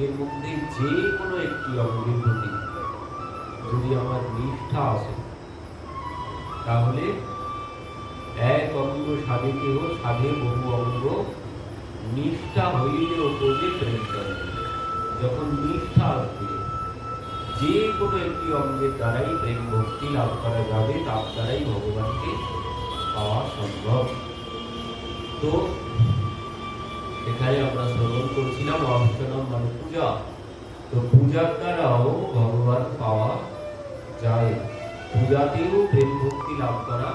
অঙ্গের মধ্যে যে কোনো একটি অঙ্গের প্রতি যদি আমার নিষ্ঠা আসে, তাহলে এক অঙ্গ সাধেকেও সাধে বহু অঙ্গ, নিষ্ঠা হইলে ওপরে প্রেম করে। যখন নিষ্ঠা আসবে, যে কোনো একটি অঙ্গের দ্বারাই প্রেম ভক্তি লাভ করা যাবে, তার দ্বারাই ভগবানকে পাওয়া সম্ভব। তো এখানে আমরা শ্রবণ করছিলাম অর্চনম মানে পূজা। তো পূজার দ্বারাও ভগবান পাওয়া যায়, পূজাতেও প্রেম ভক্তি লাভ করা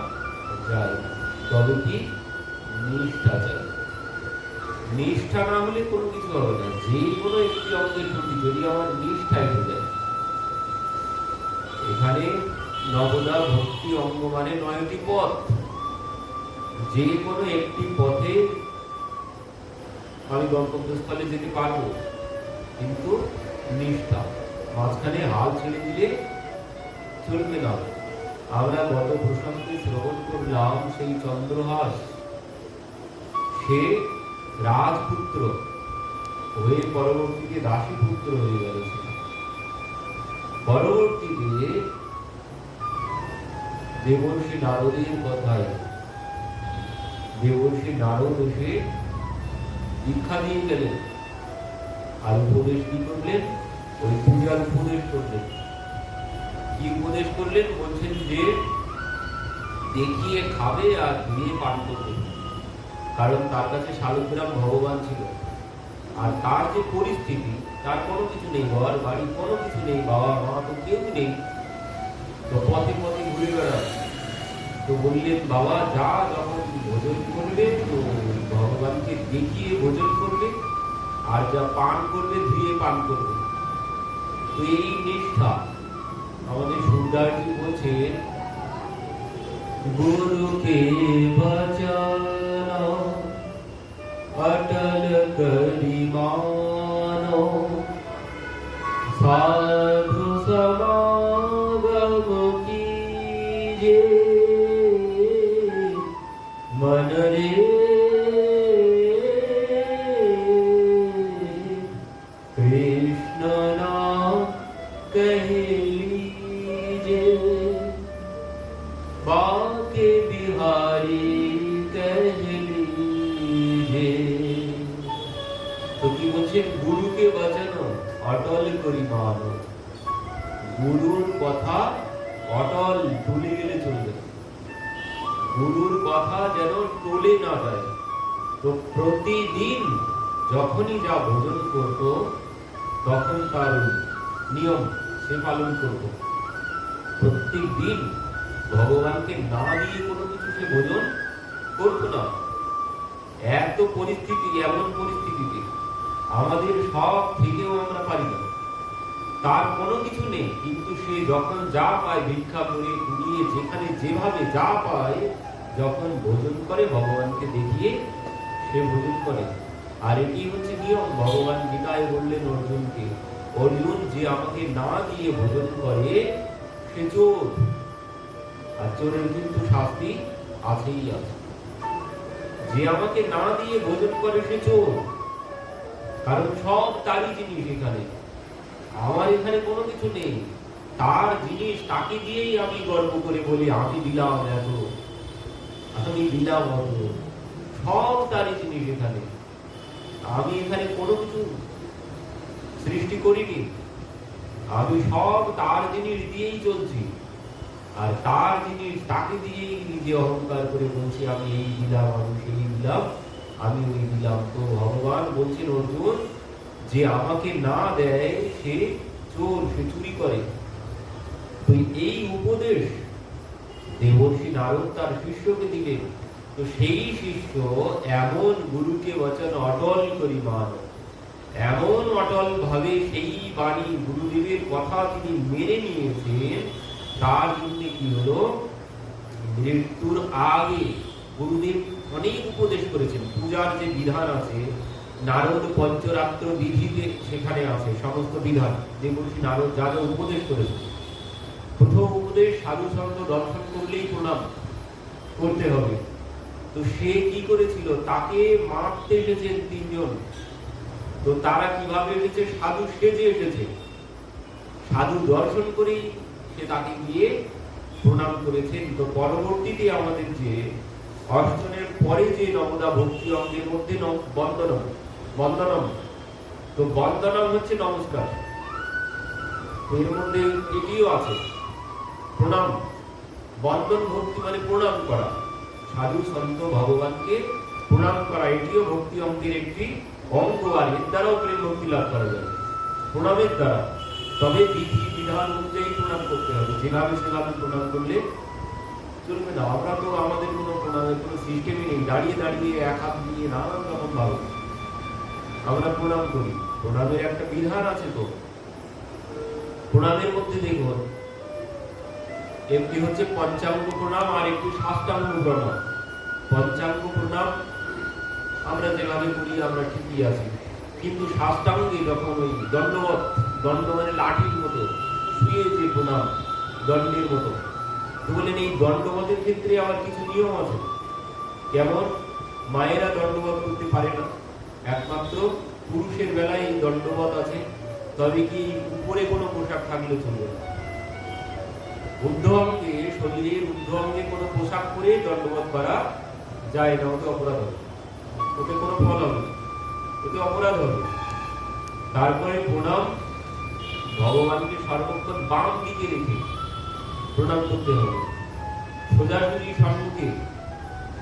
যায়, তবে কি নিষ্ঠা চাই। নিষ্ঠা না হলে কোনো কিছু হবে না। যে কোনো একটি অঙ্গের প্রতি যদি আমার নিষ্ঠা এসে যায়, এখানে নবদা ভক্তি অঙ্গ মানে 9টি পথ, যে কোনো একটি পথে আমি গন্তব্যস্থলে যেতে পারবো, কিন্তু নিষ্ঠা। মাঝখানে হাল ছেড়ে দিলে চলবে না। আমরা গত প্রসঙ্গে শ্রবণ করলাম সেই চন্দ্রহাস, সে রাজপুত্র হয়ে পরবর্তীতে দাসী পুত্র হয়ে গেল। পরবর্তীতে দেবর্ষি নারদের কথায় দেবর্ষি নারদ এসে দীক্ষা দিয়ে গেলেন, আর উপদেশ কি করলেন? ওই পূজার উপদেশ করলেন। কি উপদেশ করলেন? বলছেন যে দেখিয়ে খাবে আর ধুয়ে পান করবে, কারণ তার কাছে শালগ্রাম ভগবান ছিল। আর তার যে পরিস্থিতি, তার কোনো কিছু নেই, ঘর বাড়ি কোনো কিছু নেই, বাবা মা তো কেউ নেই, তো পথে পথে ঘুরে বেড়ায়। তো বললেন বাবা যা, যখন ভোজন করবে তো ভগবানকে দেখিয়ে ভোজন করবে, আর যা পান করবে ধুয়ে পান করবে। তো এই নিষ্ঠা আমাদের সুন্দরজি বলছেন, গুরুকে বচন অটল করি মানো, সাধু সমাগম कीजे मन रे कृष्ण नाम कह लीजे, बाके बिहारी कह लीजे। तो की বলছেন গুরুকে বাঁচানো অটল করি মানো। গুরুর কথা অটল ভুলে গেলে চলবে, গুরুর কথা যেন টলে না যায়। তো প্রতিদিন যখনই যা ভোজন করত, তখন তার নিয়ম সে পালন করত। প্রত্যেক দিন ভগবানকে না দিয়ে কোনো কিছু সে ভোজন করত না। এত পরিস্থিতি, এমন পরিস্থিতিতে আমাদের সব থেকেও আমরা পারি না, তার কোনো কিছু নেই, কিন্তু সে যখন যা পায় ভিক্ষা করে কুড়িয়ে যেখানে যেভাবে যা পায়, যখন ভোজন করে ভগবানকে দেখিয়ে সে ভোজন করে। আর এটি হচ্ছে নিয়ম। ভগবান গীতায় বললেন অর্জুনকে, অর্জুন যে আমাকে না দিয়ে ভোজন করে সে চোর, আর চোরের কিন্তু শাস্তি আছেই আছে। যে আমাকে না দিয়ে ভোজন করে সে চোর, কারণ সব তারই জিনিস, এখানে আমার এখানে কোনো কিছু নেই, তার জিনিস তাকে দিয়েই আমি গর্ব করে বলি আমি দিলাম এত, আমি দিলাম অত, সব তারই জিনিস এখানে। আমি এখানে কোনো কিছু সৃষ্টি করিনি, আমি সব তার জিনিস দিয়েই চলছি, আর তার জিনিস তাকে দিয়েই নিজে অহংকার করে বলছি আমি এই দিলাম, আমি সেই দিলাম, আমি ওই দিলাম। তো ভগবান বলছেন অর্জুন, যে আমাকে না দেয় সে চোর, সে চুরি করে। তো এই উপদেশ দেবর্ষি নারদ তার শিষ্যকে দিলেন। তো সেই শিষ্য এমন গুরুকে বচন অটল করি মান, এমন অটল ভাবে সেই বাণী গুরুদেবের কথা তিনি মেনে নিয়েছেন, তার জন্য কি হলো, মৃত্যুর আগে গুরুদেব অনেক উপদেশ করেছেন। পূজার যে বিধান আছে, নারদ পঞ্চরাত্র বিধিতে সেখানে আছে সমস্ত বিধান। দেবর্ষি নারদ যা যা উপদেশ করেছেন, প্রথম উপদেশ সাধু সঙ্গ দর্শন করলেই প্রণাম করতে হবে। তো সে কি করেছিল, তাকে মারতে এসেছেন তিনজন, তো তারা কিভাবে এসেছে? সাধু সেজে এসেছে। সাধু দর্শন করেই সে তাকে গিয়ে প্রণাম করেছেন। তো পরবর্তীতে আমাদের যে অর্চনের পরে যে নবদা ভক্তি অঙ্গের মধ্যে বন্দনম, বন্দনম, তো বন্দনম হচ্ছে নমস্কার। এর মধ্যে এটিও আছে প্রণাম। বন্দন ভক্তি মানে প্রণাম করা, সাধু সন্ত ভগবানকে প্রণাম করা, এটিও ভক্তি অঙ্গের একটি অঙ্গ। আর এর দ্বারাও প্রেম ভক্তি লাভ করা যাবে প্রণামের দ্বারা। তবে বিধি বিধান অনুযায়ী প্রণাম করতে হবে, যেভাবে সেভাবে প্রণাম করলে চলবে না। আমরা তো আমাদের কোনো প্রণামের কোনো সিস্টেমই নেই, দাঁড়িয়ে দাঁড়িয়ে এক হাত দিয়ে নানান রকম ভাবে আমরা প্রণাম করি। প্রণামের একটা বিধান আছে। তো প্রণামের মধ্যে দেখুন, একটি হচ্ছে পঞ্চাঙ্গ প্রণাম আর একটি সাষ্টাঙ্গ প্রণাম। পঞ্চাঙ্গ প্রণাম আমরা যেভাবে করি আমরা ঠিকই আছি, কিন্তু সাষ্টাঙ্গে যখন ওই দণ্ডবত, দণ্ড মানে লাঠির মতো শুয়ে যে প্রণাম, দণ্ডের মতো, তো বলেন এই দণ্ডবতের ক্ষেত্রে আবার কিছু নিয়ম আছে। যেমন মায়েরা দণ্ডবত করতে পারে না, একমাত্র পুরুষের বেলায় এই দণ্ডবত আছে। তবে কি উপরে কোনো পোশাক থাকলে চলবে না। ঊর্ধ্ব অঙ্গে, শরীরের ঊর্ধ্ব অঙ্গে কোনো পোশাক পরে দণ্ডবত করা যায় না, ওতে অপরাধ হবে, ওতে কোনো ফল হবে, ওতে অপরাধ হবে। তারপরে প্রণাম, ভগবানকে সর্বক্ষণ বাম দিকে রেখে প্রণাম করতে হবে। সোজাসুজি সম্মুখে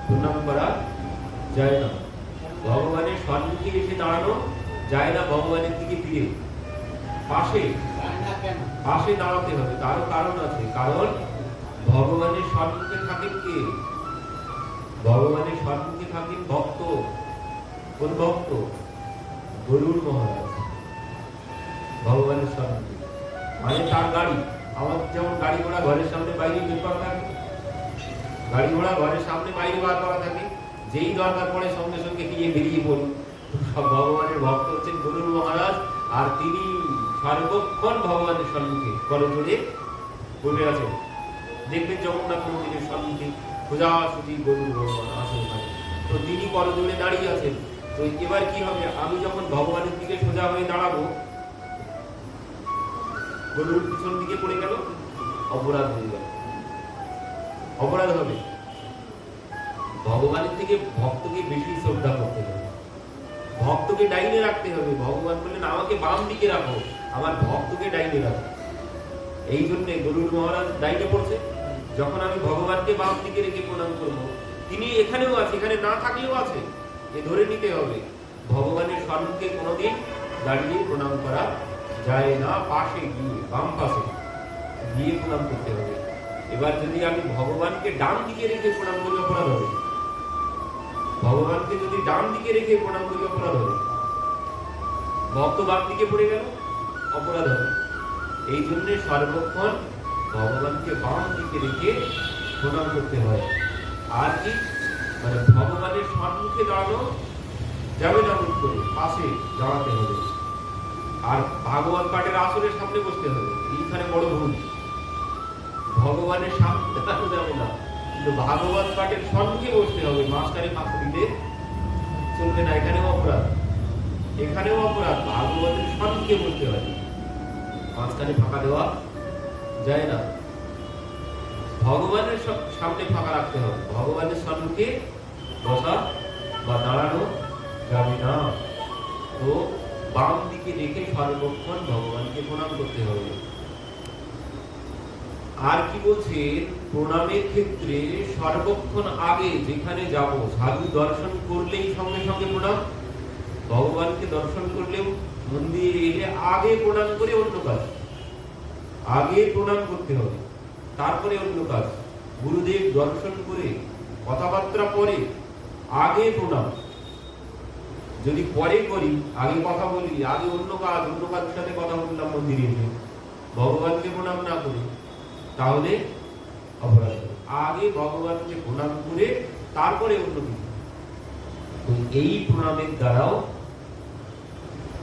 প্রণাম করা যায় না, ভগবানের সম্মুখে এসে দাঁড়ানো যায় না, ভগবানের দিকে ফিরে পাশে পাশে দাঁড়াতে হবে। তারও কারণ আছে, কারণ ভগবানের সম্মুখে থাকেন কে? ভগবানের সম্মুখে থাকেন ভক্ত। কোন ভক্ত? গরুড় মহারাজ ভগবানের সম্মুখে, মানে তার গাড়ি। আমাদের যেমন গাড়ি ঘোড়া ঘরের সামনে বাইরে বের করা থাকে, গাড়ি ঘোড়া ঘরের সামনে বাইরে বার করা থাকে, যেই দরকার পড়ে সঙ্গে সঙ্গে গিয়ে বেরিয়ে পড়ি। সব ভগবানের ভক্ত হচ্ছেন গরুড় মহারাজ, আর তিনি সর্বক্ষণ ভগবানের সম্মুখে করজোড়ে বসে আছেন। দেখবেন জগন্নাথ মন্দিরের সম্মুখে সোজাসুজি গরুড় ভগবান আছেন ওখানে, তো তিনি করজোড়ে দাঁড়িয়ে আছেন। তো এবার কি হবে? আমি যখন ভগবানের দিকে সোজা হয়ে দাঁড়াবো, গরুর পিছন দিকে পড়ে গেল, অপরাধ হয়ে গেল, অপরাধ হবে। ভগবানের থেকে ভক্তকে বেশি শ্রদ্ধা করতে হবে, ভক্তকে ডাইনে রাখতে হবে। ভগবান বললেন আমাকে বাম দিকে রাখো, আমার ভক্তকে ডাইনে রাখো। এই জন্য গরুড় মহারাজ ডাইনে পড়ছে। যখন আমি ভগবানকে বাম দিকে রেখে প্রণাম করবো, তিনি এখানেও আছে, এখানে না থাকলেও আছে, এ ধরে নিতে হবে। ভগবানের সম্মুখে কোনোদিন দাঁড়িয়ে প্রণাম করা যায় না, পাশে গিয়ে, বাম পাশে গিয়ে প্রণাম করতে হবে। এবার যদি আমি ভগবানকে ডান দিকে রেখে প্রণাম করি, অপরাধ হবে। ভগবানকে যদি ডান দিকে রেখে প্রণাম করি, অপরাধ হবে। ভক্ত বাম দিকে পড়ে গেল, অপরাধ হবে। এই জন্য সর্বক্ষণ ভগবানকে বাম দিকে রেখে প্রণাম করতে হয়। আর কি মানে ভগবানের সম্মুখে দাঁড়ানো যাবে না, মুখ করে পাশে দাঁড়াতে হবে। আর ভাগবত পাঠের আসরের সামনে বসতে হবে, এইখানে বড় ভুল। ভগবানের সামনে দাঁড়ানো যাবে না, কিন্তু ভাগবত পাঠের সম্মুখে বসতে হবে। মাঝখানে ফাঁকা দিলে চলবে না, এখানেও অপরাধ, এখানেও অপরাধ। ভাগবতের সম্মুখে বসতে হয়, মাঝখানে ফাঁকা দেওয়া যায় না। ভগবানের সামনে ফাঁকা রাখতে হবে, ভগবানের সম্মুখে বসা বা দাঁড়ানো যাবে না। তো বাম দিকে রেখে সর্বক্ষণ ভগবানকে প্রণাম করতে হবে। আর কি বলছেন? প্রণামের ক্ষেত্রে সর্বক্ষণ আগে যেখানে যাব, সাধু দর্শন করলেই সঙ্গে সঙ্গে প্রণাম, ভগবানকে দর্শন করলেও মন্দিরে এলে আগে প্রণাম করে অন্য কাজ, আগে প্রণাম করতে হবে, তারপরে অন্য কাজ। গুরুদেব দর্শন করে কথাবার্তা পরে আগে প্রণাম। যদি পরে করি, আগে কথা বলি, আগে অন্য কাজের সাথে কথা বললাম মন্দিরে এসে, ভগবানকে প্রণাম না করি, তাহলে অপরাধ হবে। আগে ভগবানকে প্রণাম করে তারপরে অন্য কিছু। এই প্রণামের দ্বারাও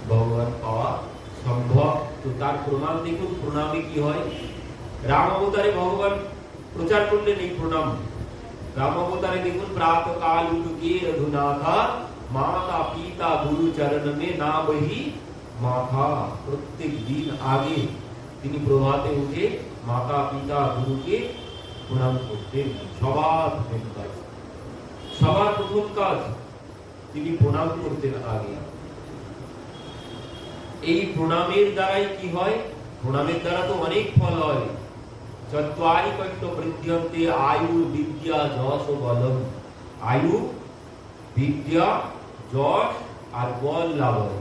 ভগবান পাওয়া সম্ভব। তো তার প্রমাণ দেখুন, প্রণামে কি হয়। রাম অবতারে ভগবান প্রচার করলেন এই প্রণাম। রাম অবতারে দেখুন, প্রাতঃকাল উঠুকে রঘুনাথা माता पिता गुरु चरण में ना बही माथा। प्रत्येक दिन आगे তিনি প্রভাতে উঠে মাতা পিতা গুরুকে প্রণাম করতেন। সবার প্রথম কাজ তিনি প্রণাম করতেন আগে। এই প্রণামের দ্বারাই কি হয়? প্রণামের দ্বারা তো অনেক ফল হয়। চত্বারি কষ্ট বৃদ্ধিয়ন্তে আয়ু বিদ্যা যশ ও বলম। আয়ু বিদ্যা যশ আর বল লাভ হয়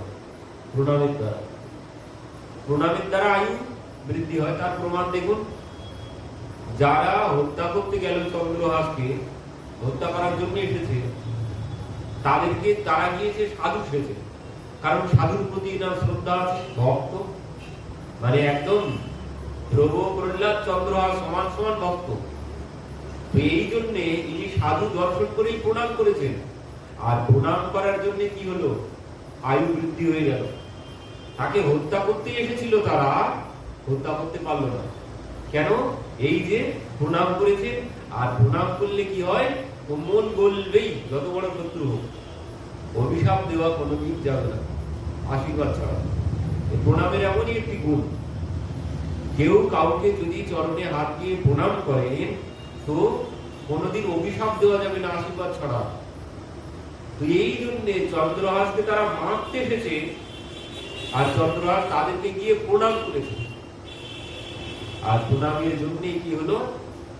প্রণামের দ্বারা। প্রণামের দ্বারা আয়ু বৃদ্ধি হয়। তার প্রমাণ দেখুন, যারা হত্যা করতে গেল চন্দ্রহাসকে, হত্যা করার জন্য এসেছে, তাদেরকে তারা গিয়েছে সাধু সেজে। কারণ সাধুর প্রতি না শ্রদ্ধা আছে, ভক্ত, মানে একদম ধ্রুব প্রহ্লাদ চন্দ্রহাস সমান সমান ভক্ত। তো এই জন্য ইনি সাধু দর্শন করেই প্রণাম করেছেন। আর প্রণাম করার জন্য কি হলো? আয়ু বৃদ্ধি হয়ে গেল। তাকে হত্যা করতে এসেছিল, তারা হত্যা করতে পারলো না। কেন? এই যে প্রণাম করেছেন। আর প্রণাম করলে কি হয়? ও মন গলবেই, যত বড় শত্রু হোক। অভিশাপ দেওয়া কোনোদিন যাবে না আশীর্বাদ ছাড়া। প্রণামের এমনই একটি গুণ, কেউ কাউকে যদি চরণে হাত দিয়ে প্রণাম করেন তো কোনোদিন অভিশাপ দেওয়া যাবে না আশীর্বাদ ছাড়া। তো এই জন্য চন্দ্রহাসকে তারা মারতে এসেছে, আর চন্দ্রহাস তাদেরকে গিয়ে প্রণাম করেছে। আর প্রণামের জন্যই কি হলো?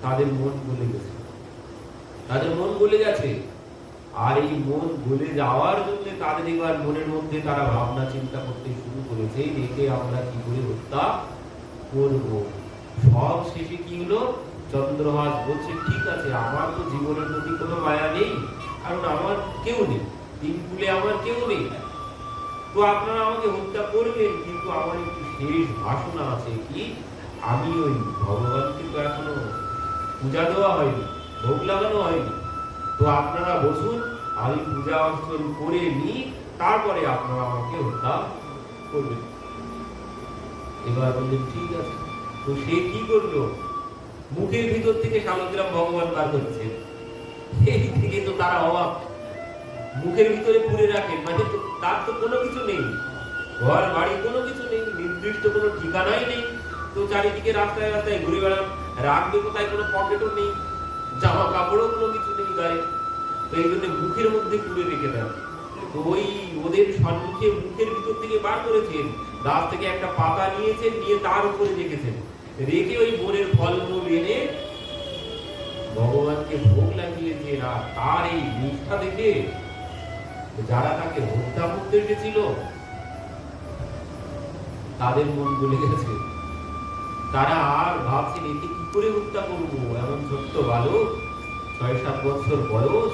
তাদের মন গলে গেছে। তাদের মন গলে গেছে। আর এই মন গলে যাওয়ার জন্য তাদের এবার মনের মধ্যে তারা ভাবনা চিন্তা করতে শুরু করেছে, একে আমরা কি করে হত্যা করব। সব শেষে কি হলো? চন্দ্রহাস বলছে, ঠিক আছে, আমার তো জীবনের প্রতি কোনো মায়া নেই, কারণ আমার কেউ নেই, তিন কুলে আমার কেউ নেই। তো আপনারা আমাকে হত্যা করবেন, কিন্তু আমার একটু শেষ বাসনা আছে, কি আমি ওই ভগবানকে তো এখনো পূজা দেওয়া হয়নি, ভোগ লাগানো হয়নি। তো আপনারা বসুন, আমি পূজা অর্চন করে নি, তারপরে আপনারা আমাকে হত্যা করবেন। এবার বললেন ঠিক আছে। তো সে কি করলো? মুখের ভিতর থেকে শালগ্রাম ভগবান বার করছে। এই থেকে তো তারা অবাক। মুখের ভিতরে পুরে রাখেন, মানে তার তো কোনো কিছু নেই, ঘর বাড়ি কোনো কিছু নেই, নির্দিষ্ট কোনো ঠিকানাই নেই। তো চারিদিকে রাস্তায় রাস্তায় ঘুরে বেড়ান, রাখবে কোথায়? কোনো পকেটও নেই, জামা কাপড়ও কোনো কিছু নেই গায়ে। তো এই জন্য মুখের মধ্যে পুরে রেখে দেন। তো ওই ওদের সম্মুখে মুখের ভিতর থেকে বার করেছেন, গাছ থেকে একটা পাতা নিয়েছেন, নিয়ে তার উপরে রেখেছেন, রেখে ওই বনের ফলমূল এনে ভগবানকে ভোগ লাগিয়েছেন। আর তার এই নিষ্ঠা দেখে যারা তাকে হত্যা করতে এসেছিল তাদের মন গলে গেছে। তারা আর ভাবছেন, একে কি করে হত্যা করবো? এমন ছোট্ট বালক, ৬-৭ বছর বয়স,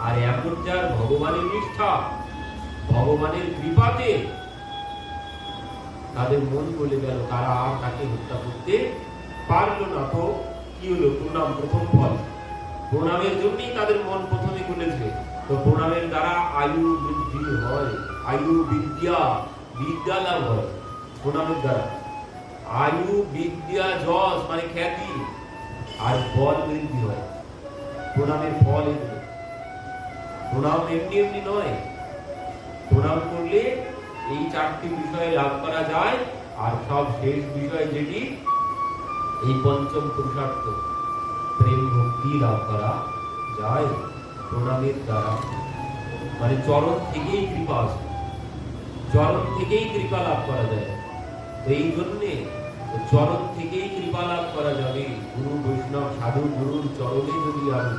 আর এমন যার ভগবানের নিষ্ঠা, ভগবানের কৃপাতে তাদের মন গলে গেল। তারা আর তাকে হত্যা করতে পারলো না। তো কি হলো? প্রণাম প্রথম ফল। প্রণামের জন্যই তাদের মন প্রথমে খুলেছে। তো প্রণামের দ্বারা আয়ু বৃদ্ধি হয়, আয়ু বিদ্যা, বিদ্যা লাভ হয় প্রণামের দ্বারা। আয়ু বিদ্যা যশ মানে খ্যাতি, আর বল বৃদ্ধি হয়। প্রণামের ফল এগুলো। প্রণাম এমনি এমনি নয়, প্রণাম করলে এই 4টি বিষয় লাভ করা যায়। আর সব শেষ বিষয় যেটি, এই পঞ্চম পুরুষার্থ প্রেম ভক্তি লাভ করা যায় প্রণামের দ্বারা। মানে চরণ থেকেই কৃপা আসে, চরণ থেকেই কৃপা লাভ করা যায়। এই জন্যে চরণ থেকেই কৃপা লাভ করা যাবে। গুরু বৈষ্ণব সাধু গুরুর চরণে যদি আমি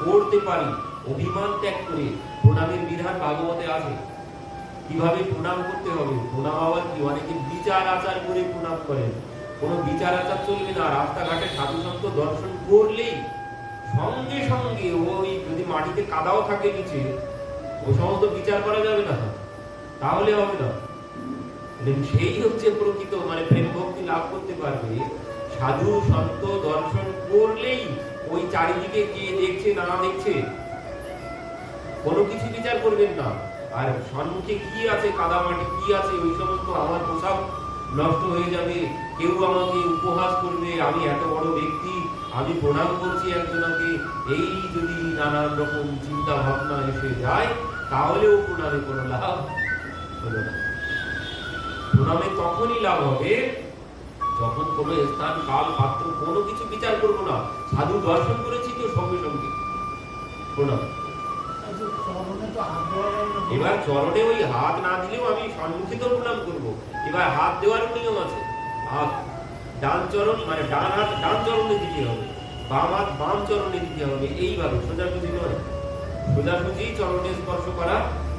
পড়তে পারি, অভিমান ত্যাগ করে, প্রণামের বিধান ভাগবতে আছে কিভাবে প্রণাম করতে হবে। প্রণাম আবার কি? অনেকে বিচার আচার করে প্রণাম করেন, কোনো বিচার আচার চলবে না। রাস্তাঘাটে সাধু সন্ত দর্শন করলেই সঙ্গে সঙ্গে ওই যদি মাটিতে কাদাও থাকে নিচে, ও সমস্ত বিচার করা যাবে না, তাহলে হবে না। সেই হচ্ছে প্রকৃত মানে প্রেম ভক্তি লাভ করতে পারবে। সাধু সন্ত দর্শন করলেই ওই চারিদিকে কে দেখছে না দেখছে কোনো কিছু বিচার করবেন না। আর সম্মুখে কি আছে, কাদা মাটি কি আছে, ওই সমস্ত আমার পোশাক নষ্ট হয়ে যাবে, কেউ আমাকে উপহাস করবে, আমি এত বড় ব্যক্তি, আমি প্রণাম করছি একজনকে, এই যদি নানান রকম চিন্তা ভাবনা এসে যায়, তাহলেও প্রণামে কোনো লাভ হলো না। প্রণামে তখনই লাভ হবে যখন কোনো স্থান, কাল, পাত্র কোনো কিছু বিচার করবো না, সাধু দর্শন করেছি তো সঙ্গে সঙ্গে প্রণাম। এবার চরণে ওই হাত না দিলেও আমি সম্মুখে তো প্রণাম করবো। এবার হাত দেওয়ার নিয়ম আছে। হাত ডান চরণ মানে ডান হাত ডান চরণে দিতে হবে, বাম হাত বাম চরণে দিতে হবে। এইভাবে সোজাসুজি নয়, সোজাসুজি চরণে স্পর্শ করা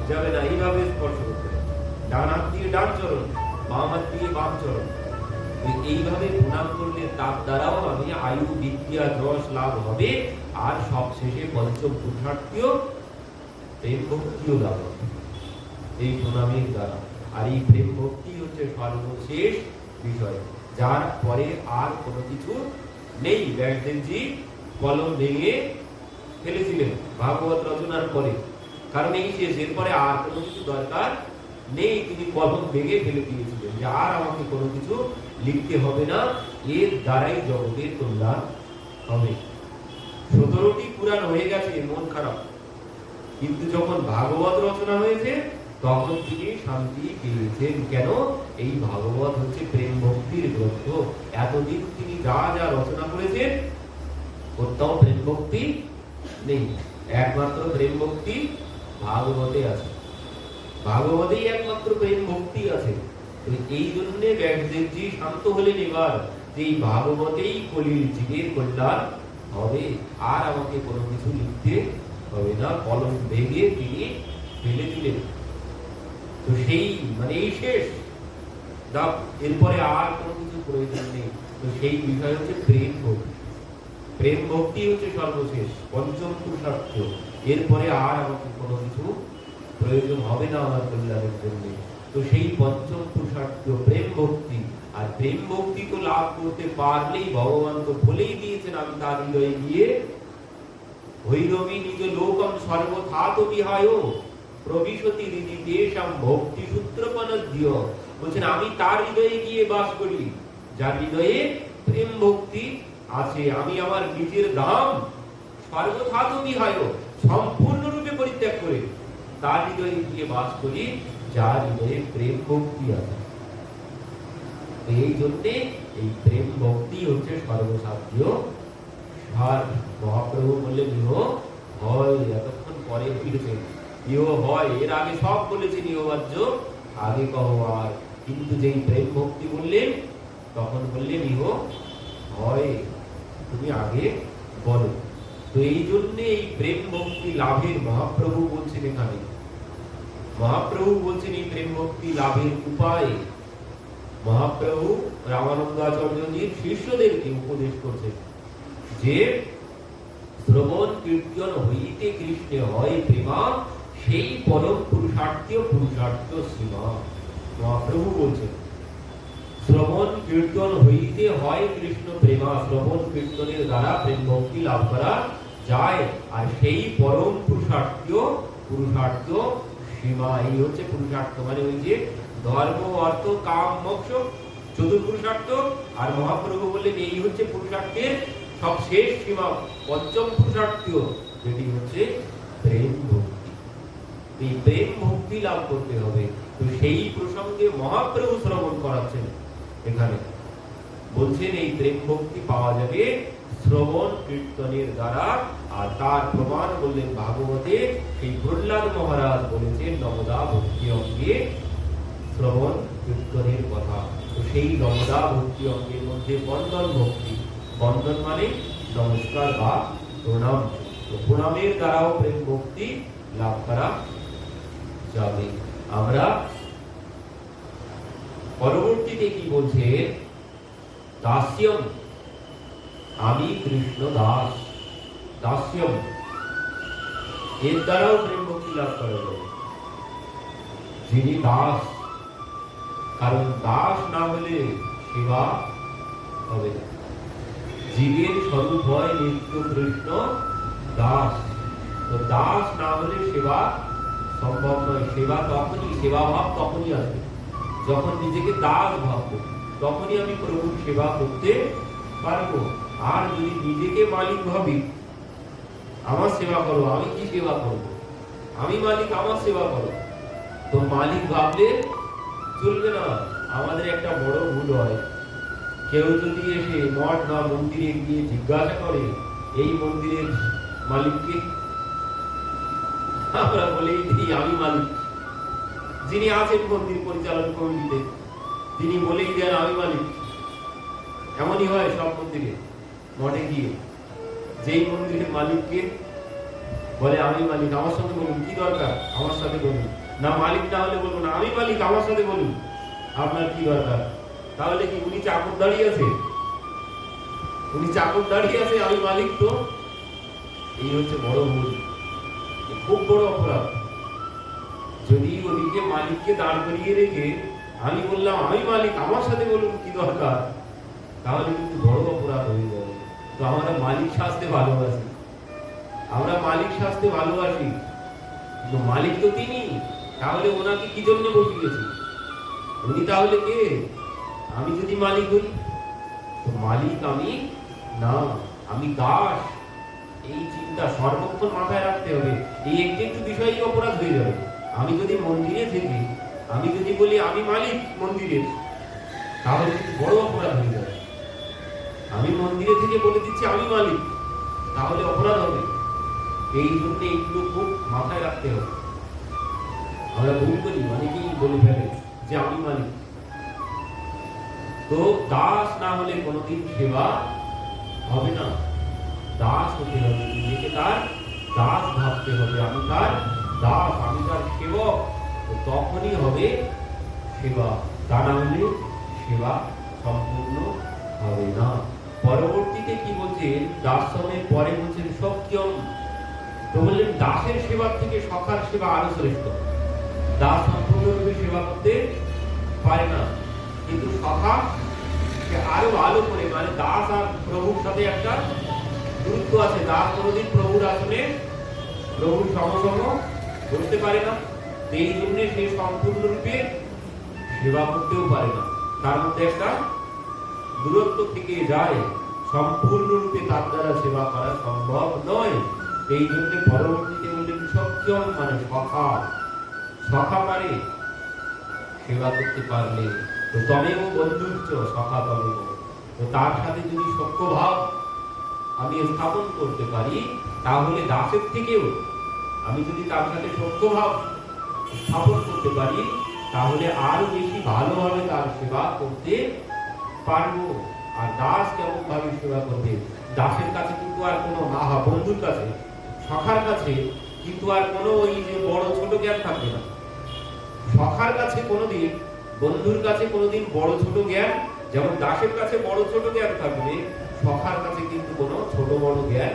যাবে না, এইভাবে স্পর্শ করতে হবে। ডান হাত দিয়ে ডান চরণ, বাম হাত দিয়ে বাম চরণ। এইভাবে প্রণাম করলে তার দ্বারাও আমি আয়ু, বিদ্যা, যশ লাভ হবে। আর সবশেষে পঞ্চম পুরুষার্থীয় প্রেম ভক্তিও লাভ হবে এই প্রণামের দ্বারা। আর এই প্রেম ভক্তি হচ্ছে সর্বশেষ বিষয়, যার পরে আর কোনো কিছু নেই। ব্যাসদেবজি কলম ভেঙে ফেলেছিলেন ভাগবত রচনার পরে, কারণ এই শেষ, এরপরে আর কোনো কিছু দরকার নেই। তিনি কলম ভেঙে ফেলে দিয়েছিলেন যে আর আমাকে কোনো কিছু লিখতে হবে না, এর দ্বারাই জগতের কল্যাণ হবে। 17টি পুরাণ হয়ে গেছে, মন খারাপ, কিন্তু যখন ভাগবত রচনা হয়েছে তখন তিনি শান্তি পেয়েছেন। কেন? এই ভাগবত হচ্ছে প্রেম ভক্তির গ্রন্থ। এতদিন তিনি যা যা রচনা করেছেন কোথাও প্রেম ভক্তি নেই, একমাত্র প্রেম ভক্তি ভাগবতে আছে। ভাগবতেই একমাত্র প্রেম ভক্তি আছে। এই জন্য ব্যাসদেবজি শান্ত হলেন এবার, যে এই ভাগবতেই কলির জীবের কল্যাণ হবে, আর আমাকে কোনো কিছু লিখতে হবে না। কলম ভেঙে তিনি ফেলে দিলেন। তো সেই মানে এই শেষ, এরপরে আর কোনো কিছু প্রয়োজন নেই। তো সেই বিষয় হচ্ছে প্রেম ভক্তি। প্রেম ভক্তি হচ্ছে সর্বশেষ, পঞ্চম পুরুষার্থ। এরপরে আর আমাকে কোনো কিছু প্রয়োজন হবে না আমার কল্যাণের জন্য। তো সেই পঞ্চম পুরুষার্থ প্রেম ভক্তি। আর প্রেম ভক্তি তো লাভ করতে পারলেই ভগবান তো বলেই দিয়েছেন, আমি তার হৃদয়ে গিয়ে ভৈরবী নিজ লোকম সর্বথাত বিহায় প্রবিশতি হৃদি দেশাম ভক্তি সূত্রপনদ্য। বলছেন আমি তার হৃদয়ে গিয়ে বাস করি, যার হৃদয়ে প্রেম ভক্তি আছে। আমি আমার নিজের ধাম সর্বথাত বিহায় সম্পূর্ণরূপে পরিত্যাগ করে তার হৃদয়ে গিয়ে বাস করি, যার হৃদয়ে প্রেম ভক্তি আছে। এই জন্যে এই প্রেম ভক্তি হচ্ছে সর্বসাধ্য সার। মহাপ্রভু বললেন ইহ হয়, এতক্ষণ পরে ফিরেছেন, ইহ হয়, এর আগে সব বলেছেন ইহবাজ্য, আগে কহ আর। কিন্তু যেই প্রেম ভক্তি বললেন তখন বললেন ইহ হয়, তুমি আগে বলো। তো এই জন্য এই প্রেম ভক্তি লাভের মহাপ্রভু বলছেন, এখানে মহাপ্রভু বলছেন এই প্রেম ভক্তি লাভের উপায়। মহাপ্রভু রামানন্দাচার্যজির শিষ্যদেরকে উপদেশ করছেন যে শ্রবণ কীর্তন হইতে কৃষ্ণে হয় প্রেমা, সেই পরম পুরুষার্থীয় পুরুষার্থ সীমা। মহাপ্রভু বলছেন শ্রবণ কীর্তন হইতে হয় কৃষ্ণ প্রেমা, শ্রবণ কীর্তনের দ্বারা প্রেম ভক্তি লাভ করা যায়। আর সেই পরম পুরুষার্থীয় পুরুষার্থ সীমা, এই হচ্ছে পুরুষার্থ। মানে ওই যে ধর্ম, অর্থ, কাম, মোক্ষ, চতুর্পুরুষার্থ। আর মহাপ্রভু বললেন এই হচ্ছে পুরুষার্থের সবশেষ সীমা, পঞ্চম পুরুষার্থীয়, যেটি হচ্ছে প্রেম ভক্তি। এই প্রেম ভক্তি লাভ করতে হবে। তো সেই প্রসঙ্গে মহাপ্রভু শ্রবণ করাচ্ছেন এখানে, বলছেন এই প্রেম ভক্তি পাওয়া যাবে শ্রবণ কীর্তনের দ্বারা। আর তার প্রমাণ বললেন ভাগবতে, সেই প্রহ্লাদ মহারাজ বলেছেন নবদা ভক্তি অঙ্গে শ্রবণ কীর্তনের কথা। তো সেই নবদা ভক্তি অঙ্গের মধ্যে বন্দন ভক্তি, বন্দন মানে নমস্কার বা প্রণাম। তো প্রণামের দ্বারাও প্রেম ভক্তি লাভ করা যাবে। আমরা পরবর্তীতে কি বলছে, দাস্যম, আমি কৃষ্ণ দাস, দাস্যম, এর দ্বারাও প্রেম ভক্তি লাভ করা যাবে। যিনি দাস, কারণ দাস না হলে সেবা হবে না। জীবের স্বরূপ হয় নিত্য কৃষ্ণ দাস। তো দাস না হলে সেবা সম্ভব নয়। সেবা তখনই, সেবা ভাব তখনই আসবে যখন নিজেকে দাস ভাববো, তখনই আমি প্রভুর সেবা করতে পারবো। আর যদি নিজেকে মালিক ভাবি, আমার সেবা করবো, আমি কি সেবা করবো, আমি মালিক, আমার সেবা করো। তো মালিক ভাবলে চলবে না। আমাদের একটা বড় ভুল হয়, কেউ যদি এসে মঠ বা মন্দিরে গিয়ে জিজ্ঞাসা করে এই মন্দিরের মালিককে, আমরা বলেই দিই আমি মালিক। যিনি আছেন মন্দির পরিচালন কমিটিতে তিনি বলেই দেন আমি মালিক। এমনই হয় সব মন্দিরে, মঠে গিয়ে যেই মন্দিরের মালিককে বলে আমি মালিক, আমার সাথে বলুন, কি দরকার আমার সাথে বলুন। না মালিক না হলে বলবো না আমি মালিক, আমার সাথে বলুন আপনার কি দরকার। তাহলে কি উনি চাকর দাঁড়িয়ে আছে? উনি চাকর দাঁড়িয়ে আছে, আমি মালিক তো। এই হচ্ছে বড় ভুল, খুব বড় অপরাধ। যদি ওদিকে মালিককে দাঁড় করিয়ে রেখে আমি বললাম আমি মালিক, আমার সাথে বলুন কি দরকার, তাহলে কিন্তু বড় অপরাধ হয়ে যাবে। তো আমরা মালিক সাজতে ভালোবাসি, আমরা মালিক সাজতে ভালোবাসি, কিন্তু মালিক তো তিনি। তাহলে ওনাকে কি জন্য বসিয়েছি? উনি তাহলে কে? আমি যদি মালিক হই, তো মালিক আমি না, আমি দাস। এই চিন্তা সর্বক্ষণ মাথায় রাখতে হবে। এই একটু একটু বিষয়ই অপরাধ হয়ে যাবে। আমি যদি মন্দিরে থেকে আমি যদি বলি আমি মালিক মন্দিরের, তাহলে কিন্তু বড় অপরাধ হয়ে যাবে। আমি মন্দিরে থেকে বলে দিচ্ছি আমি মালিক, তাহলে অপরাধ হবে। এই জন্য এইগুলো খুব মাথায় রাখতে হবে। আমরা ভুল করি, অনেকেই বলে ফেলে যে আমি মালিক। তো দাস না হলে কোনোদিন সেবা হবে না। দাস হতে হবে, নিজেকে তার দাস ভাবতে হবে। আমি তার দাস, আমি তার সেবক, তো তখনই হবে সেবা। তা না হলে সেবা সম্পূর্ণ হবে না। পরবর্তীতে কি বলছেন, দাসনের পরে বলছেন সত্যম। তো বললেন দাসের সেবা থেকে সখার সেবা আরো শ্রেষ্ঠ। দাস সম্পূর্ণরূপে সেবা করতে পারে না, কিন্তু সখা আরো ভালো করে, মানে দাস আর প্রভুর সাথে একটা দূরত্ব আছে। দাস কোনোদিন প্রভুর আসনে প্রভুর সমসম করতে পারে না, এই জন্য সে সম্পূর্ণরূপে সেবা করতেও পারে না। তার মধ্যে একটা দূরত্ব থেকে যায়, সম্পূর্ণরূপে তার দ্বারা সেবা করা সম্ভব নয়। এই জন্য পরবর্তীতে বললেন সক্ষম, মানে সখা। সখা পারে সেবা করতে পারলে, তো তমেও বন্ধুত্ব সখা তমেও। তো তার সাথে যদি সখ্য ভাব আমি স্থাপন করতে পারি, তাহলে দাসের থেকেও আমি যদি তার সাথে সখ্য ভাব স্থাপন করতে পারি, তাহলে আরো বেশি ভালোভাবে তার সেবা করতে পারবো। আর দাস কেমন ভাবে সেবা করবে? দাসের কাছে কিন্তু আর কোনো বন্ধুর কাছে, সখার কাছে কিন্তু আর কোনো ওই যে বড় ছোট জ্ঞান থাকবে না। সখার কাছে কোনোদিন, বন্ধুর কাছে কোনোদিন বড় ছোট জ্ঞান, যেমন দাসের কাছে বড় ছোট জ্ঞান থাকবে, সখার কাছে কিন্তু কোনো ছোট বড় জ্ঞান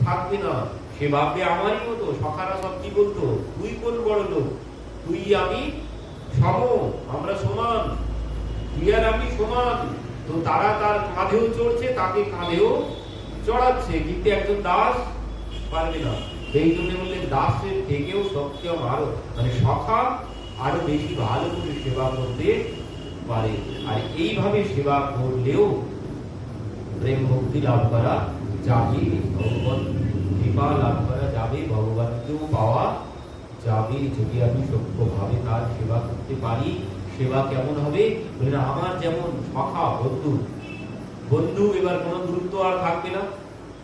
থাকবে না। সে ভাববে আমারই মতো। সখারা সব কি বলতো, তুই কোন বড় লোক, তুই আমি সম, আমরা সমান, তুই আর আমি সমান। তো তারা তার কাঁধেও চড়ছে, তাকে কাঁধেও চড়াচ্ছে, কিন্তু একজন দাস পারবে না। সেই জন্য বললেন দাসের থেকেও সক্ষম আরো, মানে সখা আরো বেশি ভালো করে সেবা করতে পারে। আর এইভাবে সেবা করলেও প্রেম ভক্তি লাভ করা যাবে, ভগবান কৃপা লাভ করা যাবে, ভগবানকেও পাওয়া যাবে, যদি আমি সত্যভাবে তার সেবা করতে পারি। সেবা কেমন হবে? বললেন আমার যেমন সখা বন্ধু, বন্ধু এবার কোনো দূরত্ব আর থাকবে না।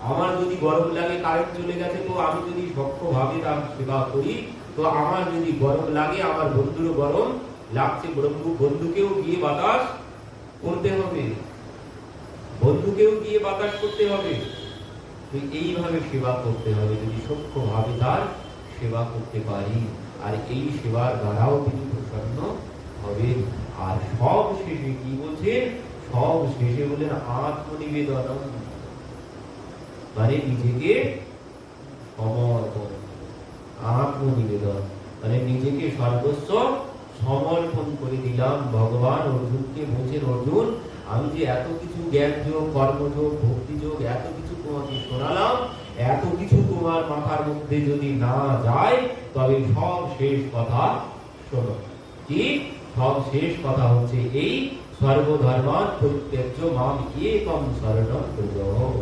আমার যদি গরম লাগে, কারেন্ট চলে গেছে, তো আমি যদি সক্ষভাবে তার সেবা করি, তো আমার যদি গরম লাগে, আমার বন্ধুরও গরম লাগছে, বন্ধুকেও গিয়ে বাতাস করতে হবে, বন্ধুকেও গিয়ে বাতাস করতে হবে। এইভাবে সেবা করতে হবে, যদি সক্ষভাবে তার সেবা করতে পারি। আর এই সেবার দ্বারাও তিনি প্রসন্ন হবেন। আর সব শেষে কি বলছেন? সব শেষে বলেন আত্মনিবেদন, মানে নিজেকে সমর্পণ। আত্মনিবেদন মানে নিজেকে সর্বস্ব সমর্পণ করে দিলাম। ভগবান অর্জুনকে বলছেন, অর্জুন আমি যে এত কিছু জ্ঞান যোগ, কর্মযোগ, ভক্তি যোগ, এত কিছু তোমাকে শোনালাম, এত কিছু তোমার মাথার মধ্যে যদি না যায়, তবে সব শেষ কথা শোনো। কি সব শেষ কথা হচ্ছে এই, সর্বধর্মান পরিত্যাজ্য মাম একম শরণম ব্রজ।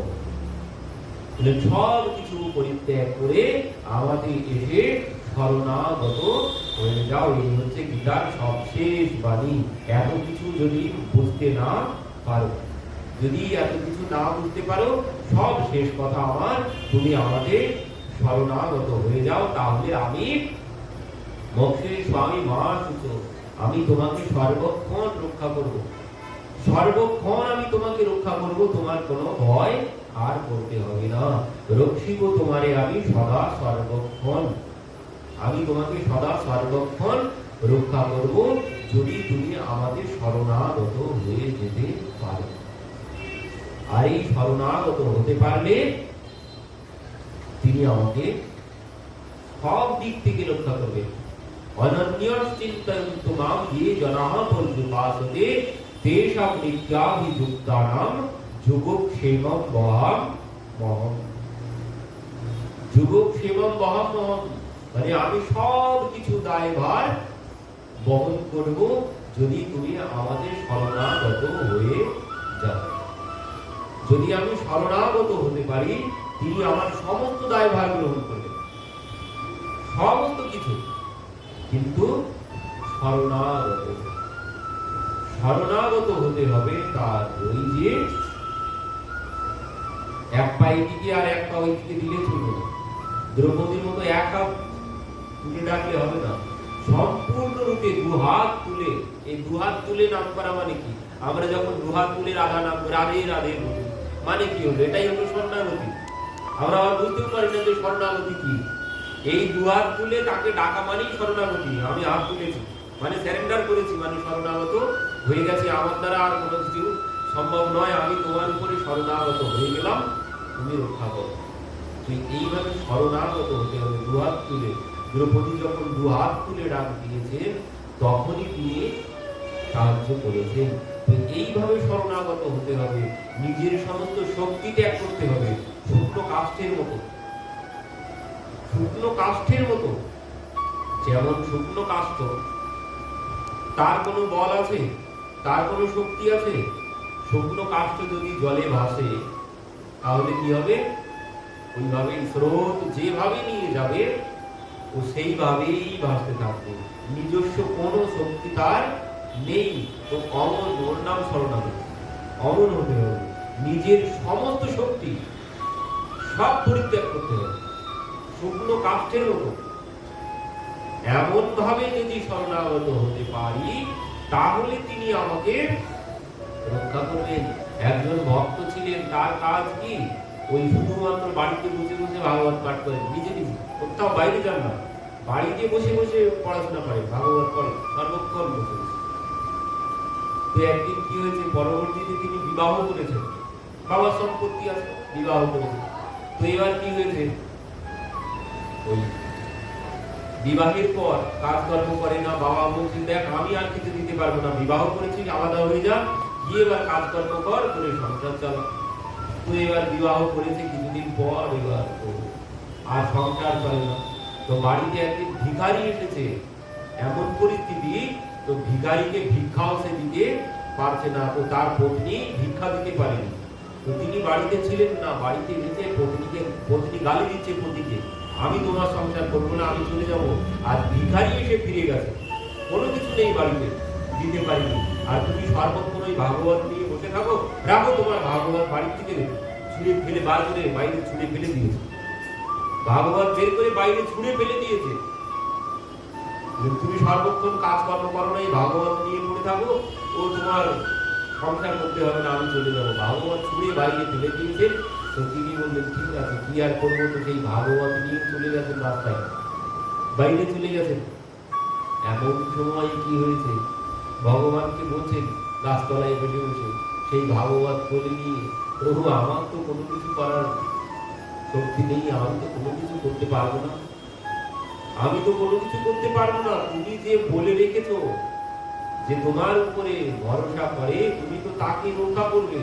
সব কিছু পরিত্যাগ করে আমাদের এসে শরণাগত হয়ে যাও। এই হচ্ছে গীতার সবশেষ বাণী। এত কিছু যদি বুঝতে না পারো, যদি এত কিছু না বুঝতে পারো, সব শেষ কথা আমার, তুমি আমাদের শরণাগত হয়ে যাও, তাহলে আমি মোক্ষের স্বামী মা সুচ, আমি তোমাকে সর্বক্ষণ রক্ষা করব, সর্বক্ষণ আমি তোমাকে রক্ষা করব, তোমার কোনো ভয় আর করতে হবে না। রক্ষিব তোমারে আমি সদা সর্বক্ষণ, আমি তোমাকে সদা সর্বক্ষণ রক্ষা করব, যদি তুমি আমাদের শরণাগত হয়ে যেতে পারো। আর এই শরণাগত হতে পারলে তিনি আমাকে সব দিক থেকে রক্ষা করবেন। অনন্যশ্চিন্তয়ন্তু মাং ये जनाः पर्युपासते तेषां नित्याभियुक्तानां যোগক্ষেমম বহাম্যহম। যোগক্ষেমম বহাম্যহম মানে আমি সব কিছু দায়ভার বহন করব, যদি তুমি আমাদের শরণাগত হয়ে যাও। যদি আমি শরণাগত হতে পারি, তিনি আমার সমস্ত দায়ভার গ্রহণ করবেন, সমস্ত কিছু। কিন্তু শরণাগত, শরণাগত হতে হবে তার ওই যে এক পা এদিকে আর এক পা ওইদিকে দিলে চলবে না। দ্রৌপদীর মতো এক হাত তুলে ডাকলে হবে না, সম্পূর্ণরূপে দুহাত তুলে। এই দুহাত তুলে নাম করা মানে কি? আমরা যখন দুহাত তুলে রাধা নাম করি, রাধে রাধে মানে কি হলো? এটাই হলো শরণাগতি। আমরা বুঝতেও পারি না যে শরণাগতি কি। এই দুহাত তুলে তাকে ডাকা মানেই শরণাগতি। আমি হাত তুলেছি মানে সারেন্ডার করেছি, মানে শরণাগত হয়ে গেছে। আমার দ্বারা আর কোনো কিছু সম্ভব নয়, আমি তোমার উপরে শরণাগত হয়ে গেলাম, তুমি রক্ষা করো। তুই এইভাবে শরণাগত হতে হবে দুহাত তুলে। দ্রৌপদী যখন দুহাত তুলে ডাক দিয়েছেন, তখনই তিনি সাহায্য করেছেন। তো এইভাবে শরণাগত হতে হবে, নিজের সমস্ত শক্তি ত্যাগ করতে হবে। শুকনো কাষ্ঠের মতো, শুকনো কাষ্ঠের মতো। যেমন শুকনো কাষ্ঠ, তার কোনো বল আছে, তার কোনো শক্তি আছে? শুকনো কাষ্ঠ যদি জলে ভাসে, তাহলে কি হবে? ওইভাবে স্রোত যেভাবে নিয়ে যাবে, ও সেইভাবেই ভাসতে থাকবে। নিজস্ব কোনো শক্তি তার নেই। তো অমন, ওর নাম শরণাগতি। অমন হতে হবে, নিজের সমস্ত শক্তি সব পরিত্যাগ করতে হবে, শুকনো কাষ্ঠের মতো। এমন ভাবে যদি শরণাগত হতে পারি, তাহলে তিনি আমাকে রক্ষা করবেন। একজন ভক্ত ছিলেন, তার কাজ কি? ওই শুধুমাত্র বাড়িতে বসে বসে ভাগবত পাঠ করেন, নিজে নিজে, কোথাও বাইরে যান না, বাড়িতে বসে বসে পড়াশোনা করে, ভাগবত পড়ে সর্বক্ষণ বসে বসে। তো একদিন কি হয়েছে, পরবর্তীতে তিনি বিবাহ করেছেন, বাবার সম্পত্তি আছে, বিবাহ করেছেন। তো এবার কি হয়েছে, ওই বিবাহের পর কাজকর্ম করে না। বাবা বলছেন, দেখ আমি আর কিছু দিতে পারবো না, বিবাহ করেছি, আলাদা হয়ে যা, গিয়ে এবার কাজকর্ম কর, করে সংসার চালা। তো এবার বিবাহ করেছে, কিছুদিন পর এবার আর সংসার করে না। তো বাড়িতে একদিন ভিখারি এসেছে, এমন পরিস্থিতি, তো ভিখারিকে ভিক্ষাও সে দিতে পারছে না। তো তার পত্নী ভিক্ষা দিতে পারেনি। তো তিনি বাড়িতে ছিলেন না, বাড়িতে এসে পত্নী গালি দিচ্ছে পতিকে, আমি তোমার সংসার করবো না, আমি চলে যাব। আর ভিখারি এসে ফিরে গেছে, কোনো কিছু নেই বাড়িতে, দিতে পারিনি। আর তুমি সর্বক্ষণ ওই ভাগবত নিয়ে বসে থাকো, রাখো তোমার ভাগবত। বাড়ি থেকে ছুঁড়ে ফেলে বার করে বাইরে ছুঁড়ে ফেলে দিয়েছে, ভাগবত বের করে বাইরে ছুঁড়ে ফেলে দিয়েছে। তুমি সর্বক্ষণ কাজকর্ম করো না, এই ভাগবত নিয়ে পড়ে থাকো, ও তোমার সংসার করতে হবে না, আমি চলে যাবো। ভাগবত ছুঁড়ে বাইরে ফেলে দিয়েছে। তো তিনি বললেন, ঠিক আছে, কি আর করবো। তো সেই ভাগবত নিয়ে চলে গেছেন রাস্তায়, বাইরে চলে গেছেন। এমন সময় কি হয়েছে, ভগবানকে বলছেন গাছতলায় বসে বসে, সেই ভাগবত বলে নিয়ে, প্রভু আমার তো কোনো কিছু করার শক্তি নেই, আমি তো কোনো কিছু করতে পারবো না, আমি তো কোনো কিছু করতে পারবো না। তুমি যে বলে রেখেছো যে তোমার উপরে ভরসা করে, তুমি তো তাকে রক্ষা করবে।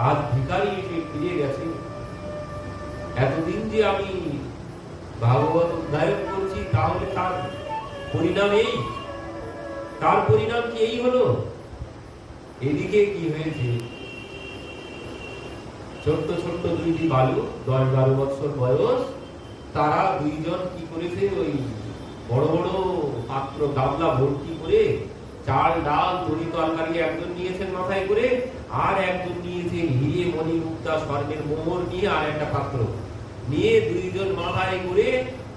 আজ ভিখারি এসে ফিরে গেছে, এতদিন যে আমি ভাগবত অধ্যয়ন করছি, তাহলে তার পরিণাম এই, তার পরিণাম কি এই হলো? এদিকে কি হয়েছে, ছোট্ট ছোট্ট দুইটি বালু, 10-12 বছর বয়স, তারা দুইজন কি করেছে, ওই বড় বড় পাত্র গামলা ভর্তি করে চাল ডাল তরি তরকারি একজন নিয়েছেন মাথায় করে, আর একজন নিয়েছেন হিরে মণি মুক্তা স্বর্ণের মোহর নিয়ে আর একটা পাত্র নিয়ে দুইজন মাথায় করে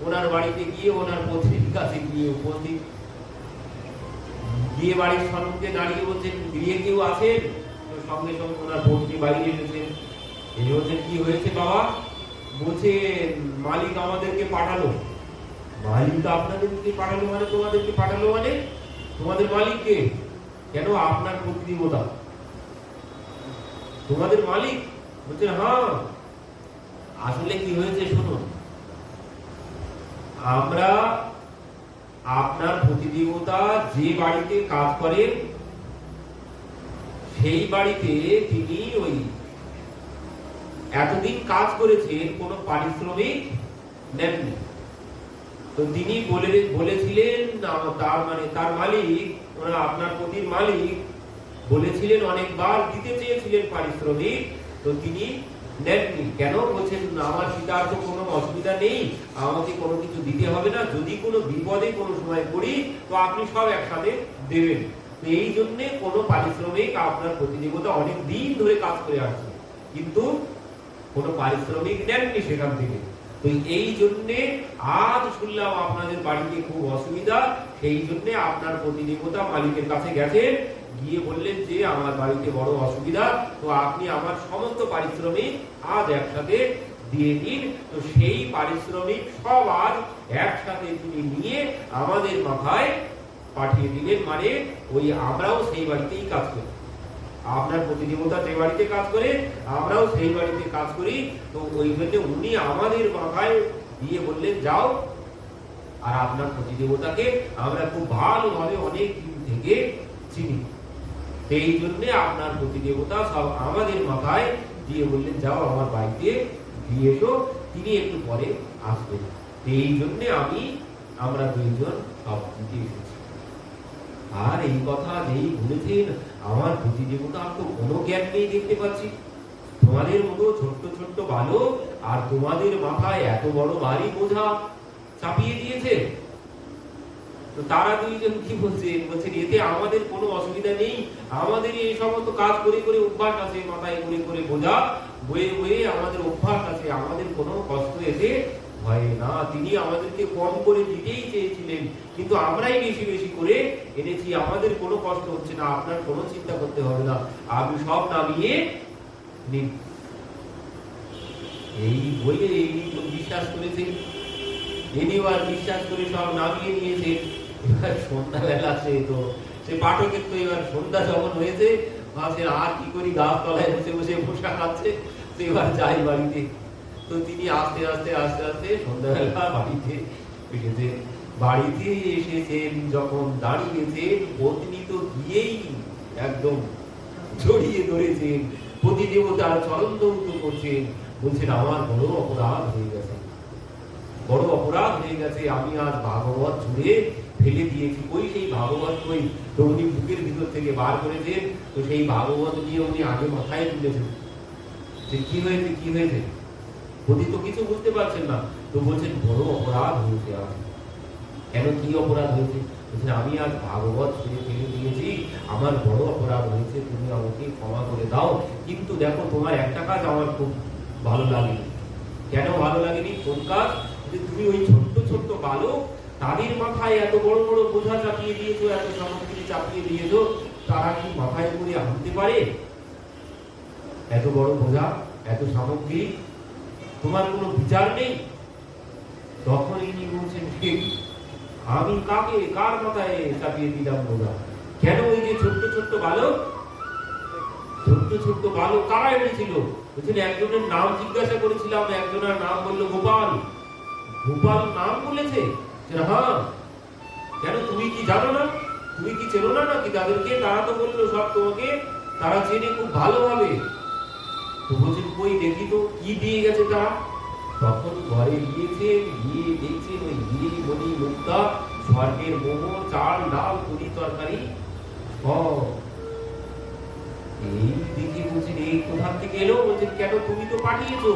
ওনার বাড়িতে গিয়ে ওনার পত্নীর কাছে গিয়ে উপস্থিত। বিয়ে বাড়ির সম্মুখে দাঁড়িয়ে বলছেন, গৃহে কেউ আছেন? সঙ্গে সঙ্গে ওনার পত্নী বাইরে এসেছেন। এই বলছেন, কি হয়েছে বাবা? বলছে, মালিক আমাদেরকে পাঠালো। মালিক আপনাদেরকে পাঠালো মানে? তোমাদেরকে পাঠালো মানে? তোমাদের মালিক কে? কেন? আপনার প্রতিদেবতা তোমাদের মালিক? বলছেন, হ্যাঁ। আসলে কি হয়েছে শুনুন, আমরা আপনার প্রতিদেবতা যে বাড়িতে কাজ করেন সেই বাড়িতে তিনি ওই এতদিন কাজ করেছেন, কোনো পারিশ্রমিক নেননি। তো তিনি বলেছিলেন, তার মানে তার মালিক, ওরা আপনার পতির মালিক বলেছিলেন, অনেকবার দিতে চেয়েছিলেন পারিশ্রমিক, তো তিনি নেননি। কেন? বলছেন, আমার পিতার তো কোনো অসুবিধা নেই, আমাকে কোনো কিছু দিতে হবে না, যদি কোনো বিপদে কোনো সময় পড়ি তো আপনি সব একসাথে দেবেন। তো এই জন্য কোনো পারিশ্রমিক আপনার প্রতিদেবতা অনেক দিন ধরে কাজ করে আসছে, কিন্তু কোনো পারিশ্রমিক নেননি সেখান থেকে। তো এই জন্য আজ শুনলাম আপনাদের বাড়িতে খুব অসুবিধা, সেই জন্য আপনার প্রতিদেবতা মালিকের কাছে গেছেন, গিয়ে বললেন যে আমার বাড়িতে বড় অসুবিধা, তো আপনি আমার সমস্ত পারিশ্রমিক আজ একসাথে দিয়ে দিন। তো সেই পারিশ্রমিক সব আজ একসাথে তিনি নিয়ে আমাদের মাথায় পাঠিয়ে দিলেন। মানে ওই আমরাও সেই বাড়িতেই কাজ করি, আপনার প্রতিদেবতা যে বাড়িতে কাজ করে আমরাও সেই বাড়িতে কাজ করি। তো ওই জন্য উনি আমাদের মাথায় দিয়ে বললেন, যাও। আর আপনার প্রতিদেবতাকে আমরা খুব ভালোভাবে অনেক দিন থেকে চিনি, এই জন্য আপনার প্রতিদেবতা সব আমাদের মাথায় দিয়ে বললেন, যাও আমার বাড়িতে দিয়ে এসো, তিনি একটু পরে আসবেন। এই জন্য আমরা দুইজন সব দিতে এসেছি। আর এই কথা যেই বলেছেন, আমার প্রতিদেবতা আর তো কোনো জ্ঞান নেই দেখতে পাচ্ছি। তোমাদের মতো ছোট্ট ছোট্ট বালক আর তোমাদের মাথায় এত বড় ভারী বোঝা চাপিয়ে দিয়েছে। তো তারা দুইজন কি বলছেন? বলছেন, এতে আমাদের কোনো অসুবিধা নেই, আমাদের এই সমস্ত কাজ করে করে অভ্যাস আছে, মাথায় করে করে বোঝা বয়ে বয়ে আমাদের অভ্যাস আছে, আমাদের কোনো কষ্ট এতে হয় না। তিনি আমাদেরকে কম করে দিতেই চেয়েছিলেন, কিন্তু আমরাই বেশি বেশি করে এনেছি, আমাদের কোনো কষ্ট হচ্ছে না, আপনার কোনো চিন্তা করতে হবে না, আপনি সব নামিয়ে নিন। এই বলে বিশ্বাস করেছেন, এবার বিশ্বাস করে সব নামিয়ে নিয়েছেন। এবার সন্ধ্যাবেলা সে পাঠকের তো এবার সন্ধ্যা যখন হয়েছে, ভাবছেন আর কি করি, গাছ তলায় বসে বসে মশা খাচ্ছে, তো এবার যাই বাড়িতে। তো তিনি আস্তে আস্তে আস্তে আস্তে সন্ধ্যাবেলা বাড়িতে এসেছেন। বাড়িতে এসেছেন যখন দাঁড়িয়েছেন, পত্নী তো গিয়েই একদম জড়িয়ে ধরেছেন, প্রতিদেবতার চরণ দৌত করছেন, বলছেন, আমার বড় অপরাধ হয়ে গেছে, বড় অপরাধ হয়ে গেছে, আমি আজ ভাগবত জুড়ে ফেলে দিয়েছি। ওই সেই ভাগবত কই, তো উনি বুকের ভিতর থেকে বার করেছেন। তো সেই ভাগবত নিয়ে উনি আগে মাথায় তুলেছেন যে কি হয়েছে কি হয়েছে। পতি তো কিছু বুঝতে পারছেন না, তো বলছেন, বড় অপরাধ হয়েছে। আজ কেন, কি অপরাধ হয়েছে? বলছেন, আমি আজ ভাগবত ছেড়ে ফেলে দিয়েছি, আমার বড় অপরাধ হয়েছে, তুমি আমাকে ক্ষমা করে দাও। কিন্তু দেখো, তোমার একটা কাজ আমার খুব ভালো লাগেনি। কেন ভালো লাগেনি? কোন কাজ? যে তুমি ওই ছোট্ট ছোট্ট বালক, তাদের মাথায় এত বড় বড় বোঝা চাপিয়ে দিয়েছো, এত সামগ্রী চাপিয়ে দিয়েছো, তারা কি মাথায় করে আনতে পারে? এত বড় বোঝা, এত সামগ্রী, তোমার কোনো বিচার নেই? তখন ইনি বলছেন, ঠিক, আমি কার মাথায় চাপিয়ে দিলাম বোঝা? কেন? ওই যে ছোট্ট ছোট্ট বালক, ছোট্ট ছোট্ট বালক কারা এনেছিল? বলছেন, একজনের নাম জিজ্ঞাসা করেছিলাম, একজনের নাম বললো গোপাল। গোপাল নাম বলেছে? হ্যাঁ। কেন, তুমি কি জানো না? তুমি কি চেনো না নাকি তাদেরকে? তারা তো বললো সব তোমাকে তারা চেনে খুব ভালোভাবে। তো বলছেন, কই দেখি তো, কি দিয়ে গেছে তারা? তখন ঘরে গিয়েছেন, গিয়ে দেখছেন ওই হিরে মণি মুক্তা স্বর্গের মোহর, চাল ডাল তরি তরকারি সব। এই দেখে বলছেন, এই কোথা থেকে এলো? বলছেন, কেন, তুমি তো পাঠিয়েছো,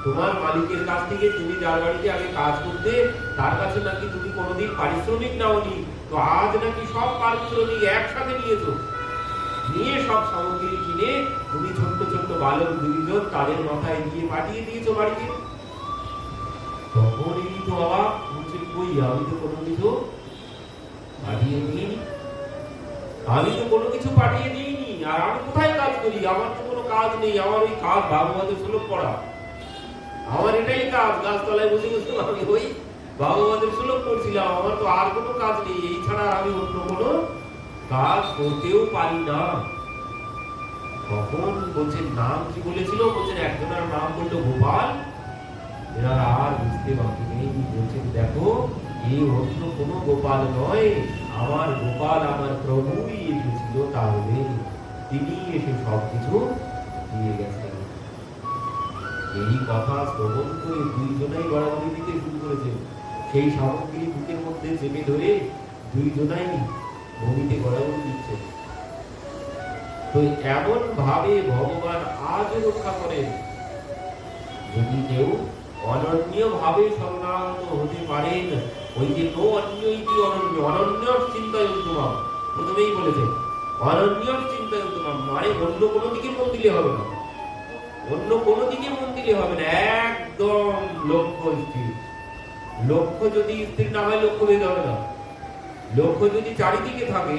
তোমার মালিকের কাছ থেকে তুমি যার বাড়িতে আগে কাজ করতে তার কাছে নাকি তুমি কোনোদিন পারিশ্রমিক নাওনি, তো আজ নাকি সব পারিশ্রমিক একসাথে নিয়েছো, নিয়ে সব সামগ্রী কিনে তুমি ছোট্ট ছোট্ট বালক দুইজন তাদের মাথায় দিয়ে পাঠিয়ে দিয়েছো বাড়িতে। তখন এই তো অবাক, বলছে কই আমি তো কোনো কিছু পাঠিয়ে দিইনি, আমি তো কোনো কিছু পাঠিয়ে দিইনি, আর আমি কোথায় কাজ করি? আমার তো কোনো কাজ নেই, আমার ওই কাজ ভাগবতের শ্লোক পড়া, আমার এটাই কাজ। গাছতলায় বসে বসে আমি ওই ভাগবতের শ্লোক পড়ছিলাম, আমার তো আর কোনো কাজ নেই, এই ছাড়া আমি অন্য কোনো কাজ করতেও পারি না। তখন বলছেন নাম কি বলেছিল? বলছেন একজনের নাম বললো গোপাল। এরা আর বুঝতে বাকি নেই, বলছেন দেখো এই অন্য কোনো গোপাল নয়, আমার গোপাল আমার প্রভুই এসেছিল, তাহলে তিনি এসে সবকিছু দিয়ে গেছেন। এই কথা শ্রবণ করে দুইজনাই গড়াগড়ি দিতে শুরু করেছে। সেই সামগ্রী বুকের মধ্যে চেপে ধরে দুইজনাই ভূমিতে গড়াগড়ি দিচ্ছে। তো এমন ভাবে ভগবান আজও রক্ষা করেন। যদি কেউ অনন্য ভাবে শরণাগত হতে পারেন, ওই যে নো অন্য ইতি অনন্য, অনন্য চিন্তায়ন্তমাম প্রথমেই বলেছে, অনন্য চিন্তায়ন্তমাম মানে অন্য কোনো দিকে মন দিলে হবে না, অন্য কোনো দিকে মন দিলে হবে না, একদম লক্ষ্য স্থির। লক্ষ্য যদি স্থির না হয় লক্ষ্য ভেদ হবে না। লক্ষ্য যদি চারিদিকে থাকে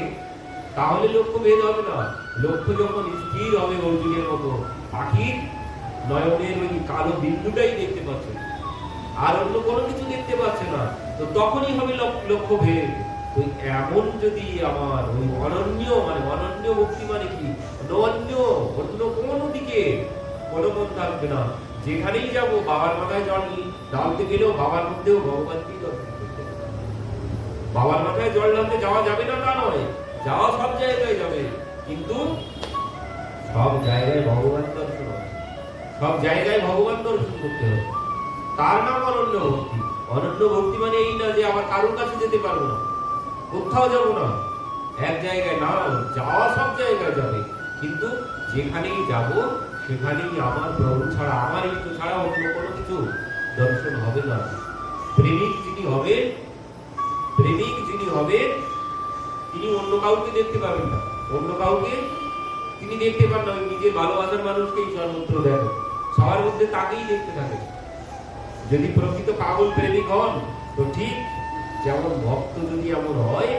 তাহলে লক্ষ্য ভেদ হবে না। লক্ষ্য যখন স্থির হবে অর্জুনের মতো, পাখির নয়নের ওই কালো বিন্দুটাই দেখতে পাচ্ছে, আর অন্য কোনো কিছু দেখতে পাচ্ছে না, তো তখনই হবে লক্ষ্য ভেদ। তো এমন যদি আমার ওই অনন্য মানে অনন্য ভক্তি মানে কি, অন্য অন্য কোনো দিকে কোনো মন থাকবে না। যেখানেই যাবো বাবার মাথায় জল ঢালতে গেলেও বাবার মধ্যেও ভগবানকেই দর্শন করতে হবে। বাবার মাথায় জল ঢালতে যাওয়া যাবে না তা নয়, যাওয়া সব জায়গায় যাবে, কিন্তু সব জায়গায় ভগবান দর্শন হবে, সব জায়গায় ভগবান দর্শন করতে হবে। তার নাম অনন্য ভক্তি। অনন্য ভক্তি মানে এই না যে আমার কারোর কাছে যেতে পারবো না, কোথাও যাবো না, এক জায়গায় না, যাওয়া সব জায়গায় যাবে, কিন্তু যেখানেই যাব সেখানেই আমার প্রভু ছাড়া, আমার ইষ্ট ছাড়া অন্য কোনো কিছু দর্শন হবে না। প্রেমিক যিনি হবেন, প্রেমিক যিনি হবেন তিনি অন্য কাউকে দেখতে পাবেন না, অন্য কাউকে তিনি দেখতে পান না। নিজের ভালোবাসার মানুষকেই সর্বত্র দেখেন, সবার মধ্যে তাকেই দেখতে থাকে। যদি প্রকৃত পাগল প্রেমিক হন, তো ঠিক যেমন ভক্ত যদি এমন হয়,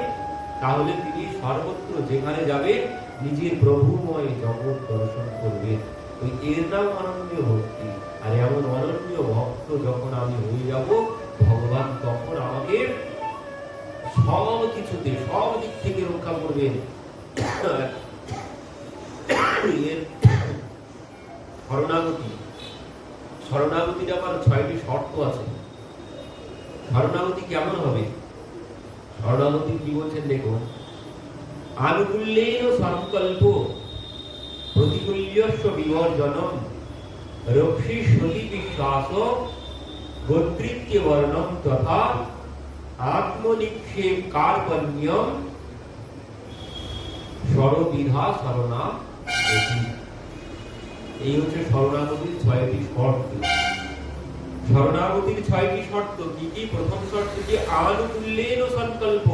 তাহলে তিনি সর্বত্র যেখানে যাবেন নিজের প্রভুময় জগৎ দর্শন করবেন। ওই এর নাম অনন্য ভক্তি। আর এমন অনন্য ভক্ত যখন আমি হয়ে যাব, ভগবান তখন আমাকে সব কিছুতে সব দিক থেকে রক্ষা করবেন। শরণাগতি, শরণাগতির আবার 6টি শর্ত আছে। শরণাগতি কেমন হবে? শরণাগতি কি বলছেন দেখুন, আনুকূল্যেন সংকল্প প্রতিকূল্যস্য বিবর্জনম রক্ষিষ্যতি বিশ্বাস গোত্রিত্য বর্ণম তথা আত্মনিক্ষেপ কার্পণ্যম সরবিধা শরণাগতি। এই হচ্ছে শরণাগতির 6টি শর্ত। শরণাগতির 6টি শর্ত কি কি? প্রথম শর্ত কি আনুকূল্যেন সংকল্প,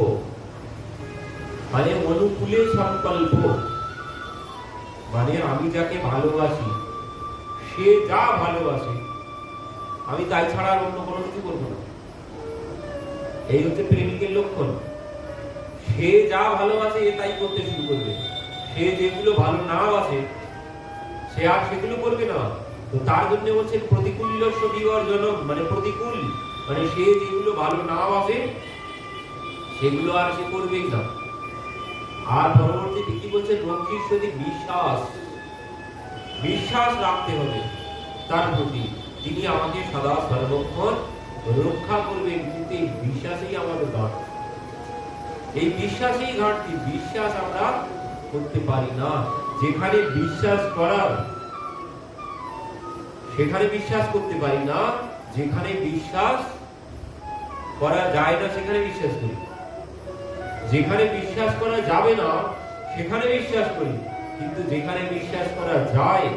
মানে অনুকূলে সংকল্প, মানে আমি যাকে ভালোবাসি সে যা ভালোবাসে আমি তাই ছাড়া আর অন্য কোনো কিছু করবো না। এই হচ্ছে প্রেমিকের লক্ষণ। সে যা ভালোবাসে এ তাই করতে শুরু করবে, সে যেগুলো ভালো না বাসে সে আর সেগুলো করবে না। তো তার জন্য বলছেন প্রতিকূল্যস্য বিবর্জনম, মানে প্রতিকূল মানে সে যেগুলো ভালো না বাসে সেগুলো আর সে করবেই না। আর পরবর্তীতে কি বলছেন, রক্ষিষ্যতি বিশ্বাস, বিশ্বাস রাখতে হবে তার প্রতি, তিনি আমাকে সদা সর্বক্ষণ রক্ষা করবেন। কিন্তু এই বিশ্বাসই আমাদের ঘাটতি, এই বিশ্বাসই ঘাটতি। বিশ্বাস আমরা করতে পারি না। যেখানে বিশ্বাস করার সেখানে বিশ্বাস করতে পারি না, যেখানে বিশ্বাস করা যায় না সেখানে বিশ্বাস করি, যেখানে বিশ্বাস করা যাবে না সেখানে বিশ্বাস করি, কিন্তু যেখানে বিশ্বাস করা যায়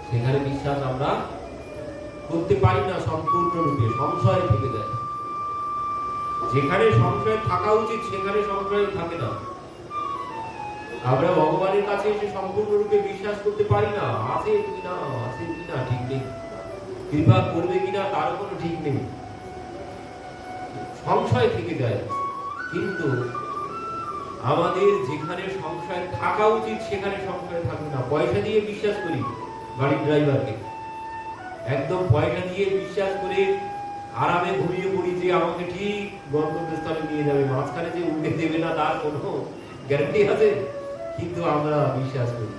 সেখানে বিশ্বাস আমরা করতে পারি না সম্পূর্ণরূপে, সংশয় থেকে যায়। যেখানে সংশয় থাকা উচিত সেখানে সংশয় থাকে না। আমরা ভগবানের কাছে এসে সম্পূর্ণরূপে বিশ্বাস করতে পারি না, আছে কিনা ঠিক নেই, কৃপা করবে কিনা তার কোনো ঠিক নেই, সংশয় থেকে যায়। কিন্তু আমাদের যেখানে সংশয় থাকা উচিত সেখানে সংশয় থাকবে না। পয়সা দিয়ে বিশ্বাস করি গাড়ির ড্রাইভারকে, একদম পয়সা দিয়ে বিশ্বাস করে আরামে ঘুমিয়ে পড়ি যে আমাকে ঠিক গন্তব্যস্থলে নিয়ে যাবে, মাঝখানে যে উঠে দেবে না তার কোনো গ্যারান্টি আছে? কিন্তু আমরা বিশ্বাস করি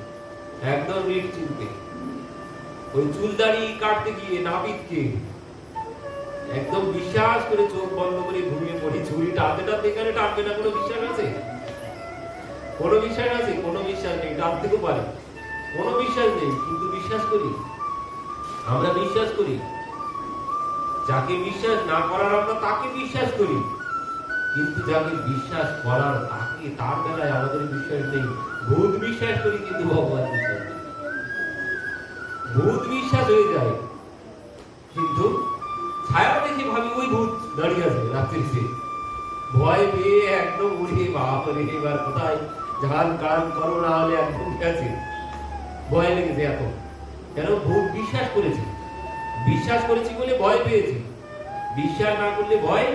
একদম নিশ্চিন্তে। ওই চুলদাড়ি কাটতে গিয়ে নাপিতকে একদম বিশ্বাস করে চোখ বন্ধ করে ঘুমিয়ে পড়ি, ছুরি টানতে টানতে এখানে টানবে না, কোনো বিশ্বাস আছে? কোনো বিশ্বাস আছে? কোনো বিশ্বাস নেই। টানতেও পারে, কোনো বিশ্বাস নেই, কিন্তু বিশ্বাস করি। আমরা বিশ্বাস করি। যাকে বিশ্বাস না করার আমরা তাকে বিশ্বাস করি, কিন্তু যাকে বিশ্বাস করার তাকে তার বেলায় আমাদের বিশ্বাস নেই। ভূত বিশ্বাস করি কিন্তু ভগবান বিশ্বাস নেই। ভূত বিশ্বাস হয়ে যায়, কিন্তু ছায়া দেখে ভাবি ওই ভূত দাঁড়িয়ে আছে রাত্রিতে, ভয় পেয়ে একদম উড়ে বাপরে এবার কোথায় ঝান কান করো না হলে একদম গেছে, ভয় লেগেছে এত। কেন? ভূত বিশ্বাস করেছি, বিশ্বাস করেছি বলে ভয় পেয়েছি। বিশ্বাস না করলে ভয়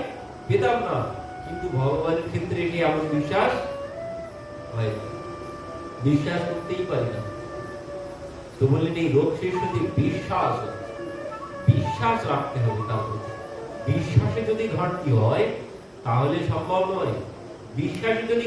পেতাম না। কিন্তু ভগবানের ক্ষেত্রে এটি এমন বিশ্বাস হয় না, বিশ্বাস করতেই পারি না। তো বললেন এই রোগ শেষ হতে বিশ্বাস, বিশ্বাস রাখতে হবে। তাহলে বিশ্বাসে যদি ঘাটতি হয় তাহলে সম্ভব নয়। বিশ্বাসে যদি